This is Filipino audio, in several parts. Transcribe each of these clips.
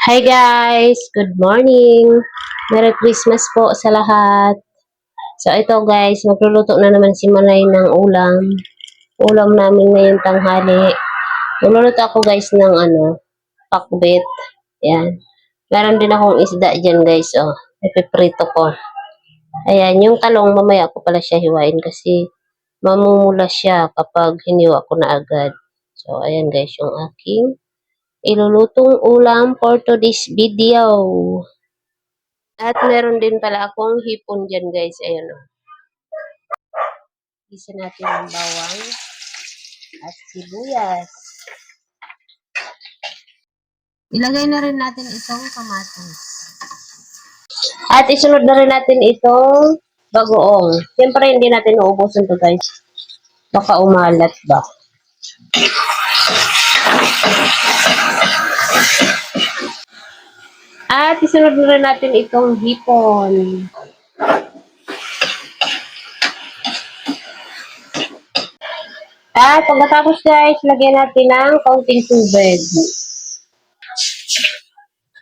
Hi guys! Good morning! Merry Christmas po sa lahat. So ito guys, magluluto na naman si Manay ng ulam. Ulam namin ngayong tanghali. Magluluto ako guys ng pakbet. Yan. Meron din akong isda dyan guys. Oh, ipiprito ko. Ayan, yung talong mamaya ko pala siya hiwain kasi mamumula siya kapag hiniwa ko na agad. So ayan guys, yung aking ilulutong ulam for today's video. At meron din pala akong hipon dyan guys. Ayan o. Isa natin ang bawang at sibuyas. Ilagay na rin natin itong kamatis. At isunod na rin natin itong bagoong. Siyempre hindi natin uubusin to guys. Baka umalat ba. At isunod na rin natin itong hipon. At pagkatapos guys, lagyan natin ng kaunting tubig.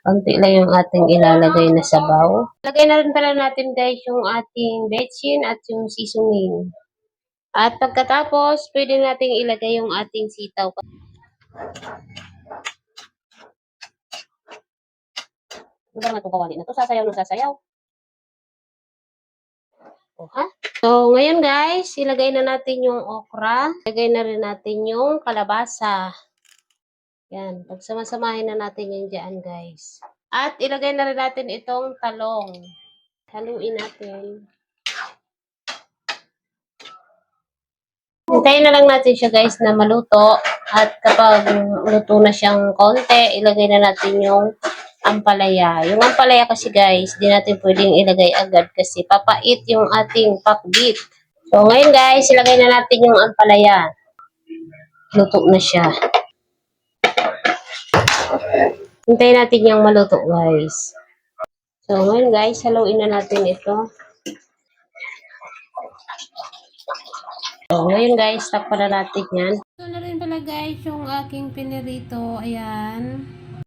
Konti lang yung ating ilalagay na sabaw. Lagay na rin pala natin guys yung ating betchin at yung seasoning. At pagkatapos, pwede nating ilagay yung ating sitaw. Ano ba naman itong kawali na to? Sasayaw na sasayaw. O ha? So, ngayon guys, ilagay na natin yung okra. Ilagay na rin natin yung kalabasa. Yan. Pagsamasamahin na natin yung dyan guys. At ilagay na rin natin itong talong. Haluin natin. Hintayin na lang natin siya guys na maluto. At kapag luto na siyang konti, ilagay na natin yung ampalaya. Yung ampalaya kasi guys, di natin pwedeng ilagay agad kasi papait yung ating pakbit. So ngayon guys, ilagay na natin yung ampalaya. Luto na siya. Hintayin natin yung maluto guys. So ngayon guys, haluin na natin ito. So ngayon guys, takpan na natin yan. Ito na rin pala guys yung aking pinirito. Ayan.